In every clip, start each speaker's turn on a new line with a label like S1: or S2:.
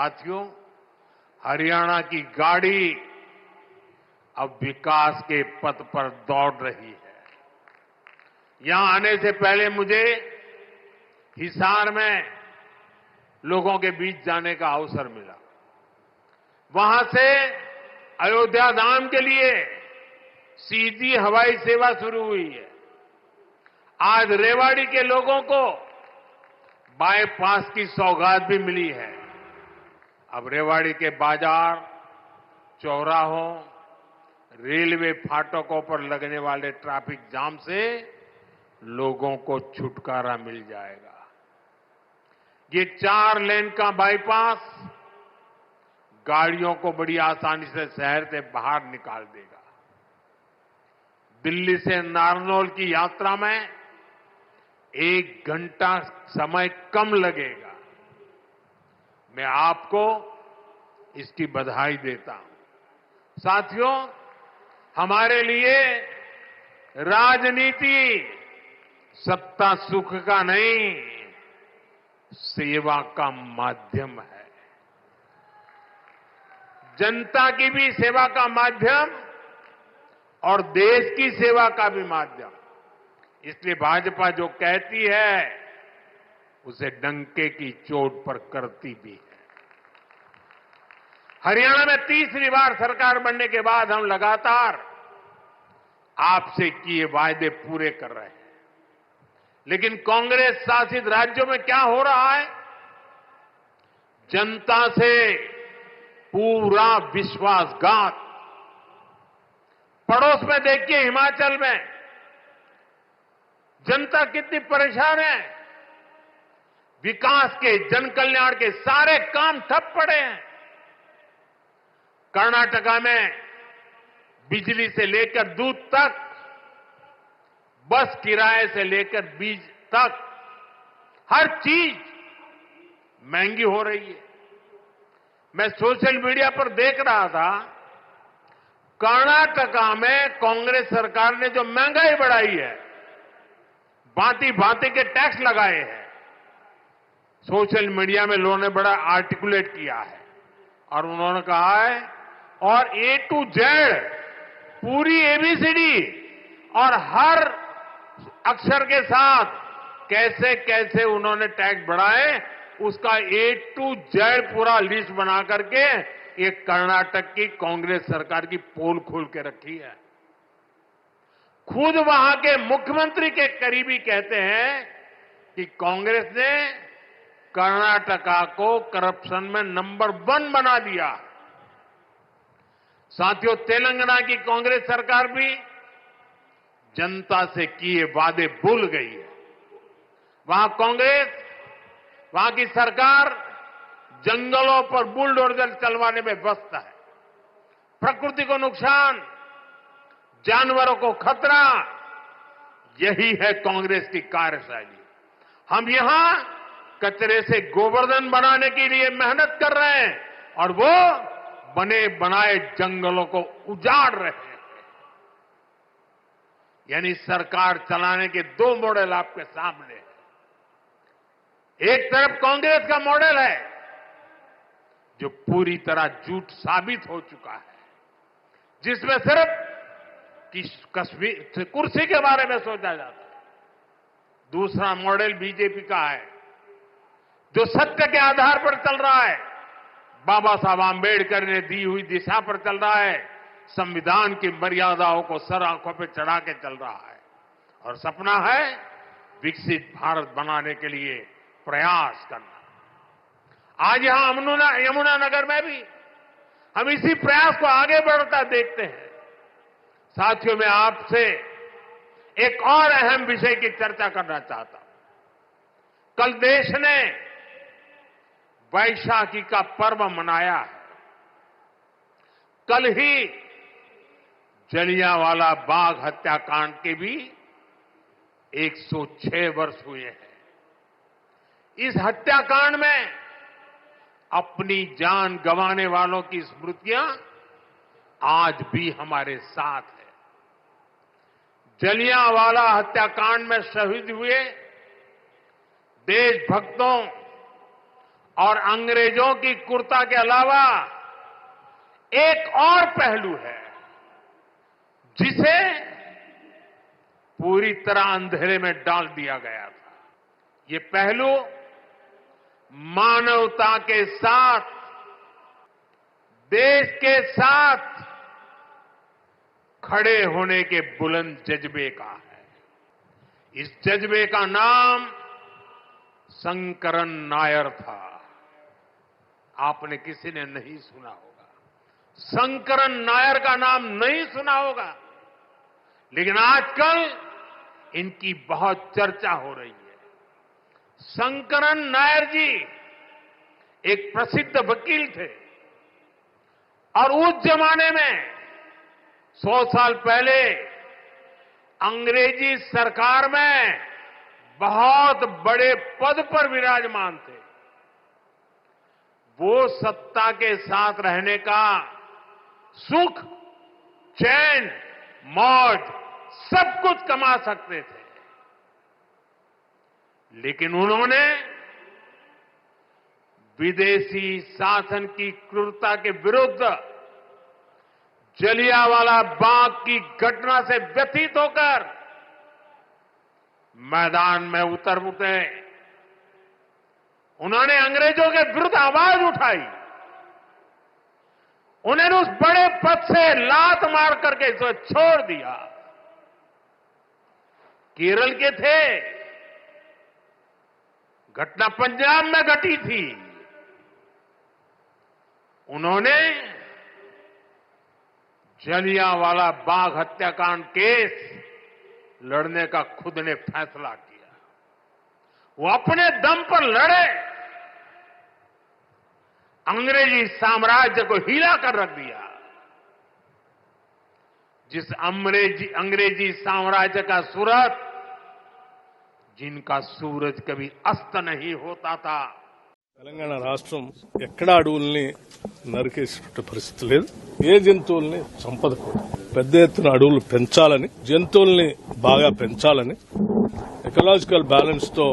S1: साथियों, हरियाणा की गाड़ी अब विकास के पथ पर दौड़ रही है। यहां आने से पहले मुझे हिसार में लोगों के बीच जाने का अवसर मिला। वहां से अयोध्या धाम के लिए सीधी हवाई सेवा शुरू हुई है। आज रेवाड़ी के लोगों को बाईपास की सौगात भी मिली है। अब रेवाड़ी के बाजार, चौराहों, रेलवे फाटकों पर लगने वाले ट्रैफिक जाम से लोगों को छुटकारा मिल जाएगा। ये 4 लेन का बाईपास गाड़ियों को बड़ी आसानी से शहर से बाहर निकाल देगा। दिल्ली से नारनौल की यात्रा में 1 घंटा समय कम लगेगा। मैं आपको इसकी बधाई देता हूं। साथियों, हमारे लिए राजनीति सत्ता सुख का नहीं, सेवा का माध्यम है। जनता की भी सेवा का माध्यम और देश की सेवा का भी माध्यम। इसलिए भाजपा जो कहती है उसे डंके की चोट पर करती भी है। हरियाणा में तीसरी बार सरकार बनने के बाद हम लगातार आपसे किए वायदे पूरे कर रहे हैं। लेकिन कांग्रेस शासित राज्यों में क्या हो रहा है? जनता से पूरा विश्वासघात। पड़ोस में देखिए, हिमाचल में जनता कितनी परेशान है। विकास के, जन कल्याण के सारे काम ठप पड़े हैं। कर्नाटका में बिजली से लेकर दूध तक, बस किराए से लेकर बीज तक, हर चीज महंगी हो रही है। मैं सोशल मीडिया पर देख रहा था, कर्नाटका में कांग्रेस सरकार ने जो महंगाई बढ़ाई है, भांति भांति के टैक्स लगाए हैं। सोशल मीडिया में लोगों ने बड़ा आर्टिकुलेट किया है और उन्होंने कहा है, और A to Z पूरी एबीसीडी और हर अक्षर के साथ कैसे कैसे उन्होंने टैक्स बढ़ाए, उसका A to Z पूरा लिस्ट बना करके ये कर्नाटक की कांग्रेस सरकार की पोल खोल के रखी है। खुद वहां के मुख्यमंत्री के करीबी कहते हैं कि कांग्रेस ने कर्नाटका को करप्शन में नंबर 1 बना दिया। साथियों, तेलंगाना की कांग्रेस सरकार भी जनता से किए वादे भूल गई है। वहां कांग्रेस, वहां की सरकार जंगलों पर बुलडोजर चलवाने में व्यस्त है। प्रकृति को नुकसान, जानवरों को खतरा, यही है कांग्रेस की कार्यशैली। हम यहां कचरे से गोवर्धन बनाने के लिए मेहनत कर रहे हैं और वो बने बनाए जंगलों को उजाड़ रहे हैं। यानी सरकार चलाने के 2 मॉडल आपके सामने हैं। एक तरफ कांग्रेस का मॉडल है जो पूरी तरह झूठ साबित हो चुका है, जिसमें सिर्फ कश्मीर कुर्सी के बारे में सोचा जाता है। दूसरा मॉडल बीजेपी का है जो सत्य के आधार पर चल रहा है, बाबा साहब आंबेडकर ने दी हुई दिशा पर चल रहा है, संविधान की मर्यादाओं को सर आंखों पर चढ़ा के चल रहा है और सपना है विकसित भारत बनाने के लिए प्रयास करना। आज यहां यमुनानगर में भी हम इसी प्रयास को आगे बढ़ता देखते हैं। साथियों, मैं आपसे एक और अहम विषय की चर्चा करना चाहता हूं। कल देश ने वैशाखी का पर्व मनाया है। कल ही जलियांवाला बाग हत्याकांड के भी 106 वर्ष हुए हैं। इस हत्याकांड में अपनी जान गंवाने वालों की स्मृतियां आज भी हमारे साथ है। जलियांवाला हत्याकांड में शहीद हुए देशभक्तों और अंग्रेजों की क्रूरता के अलावा एक और पहलू है जिसे पूरी तरह अंधेरे में डाल दिया गया था। ये पहलू मानवता के साथ, देश के साथ खड़े होने के बुलंद जज्बे का है। इस जज्बे का नाम शंकरन नायर था। आपने किसी ने नहीं सुना होगा, शंकरन नायर का नाम नहीं सुना होगा, लेकिन आजकल इनकी बहुत चर्चा हो रही है। शंकरन नायर जी एक प्रसिद्ध वकील थे और उस जमाने में 100 साल पहले अंग्रेजी सरकार में बहुत बड़े पद पर विराजमान थे। वो सत्ता के साथ रहने का सुख, चैन, मौज सब कुछ कमा सकते थे, लेकिन उन्होंने विदेशी शासन की क्रूरता के विरुद्ध जलियांवाला बाग की घटना से व्यथित होकर मैदान में उतरे। उन्होंने अंग्रेजों के विरुद्ध आवाज उठाई। उन्होंने उस बड़े पद से लात मार करके इसे छोड़ दिया। केरल के थे, घटना पंजाब में घटी थी। उन्होंने जलियांवाला बाग हत्याकांड केस लड़ने का खुद ने फैसला किया। वो अपने दम पर लड़े, अंग्रेजी साम्राज्य को हिला कर रख दिया। जिस अंग्रेजी साम्राज्य का सूरज, जिनका सूरज कभी अस्त नहीं होता था।
S2: తెలంగాణ రాష్ట్రం ఎక్కడా అడవుల్ని నరికేసినట్టు పరిస్థితి లేదు. ఏ జంతువుల్ని చంపదకూడదు. పెద్ద ఎత్తున అడవులు పెంచాలని, జంతువుల్ని బాగా పెంచాలని, ఎకలాజికల్ బ్యాలెన్స్ తో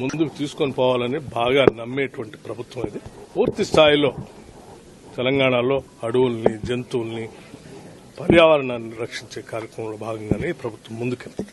S2: ముందుకు తీసుకొని పోవాలని బాగా నమ్మేటువంటి ప్రభుత్వం ఇది. పూర్తి స్థాయిలో తెలంగాణలో అడవుల్ని, జంతువుల్ని, పర్యావరణాన్ని రక్షించే కార్యక్రమంలో భాగంగానే ప్రభుత్వం ముందుకెళ్తుంది.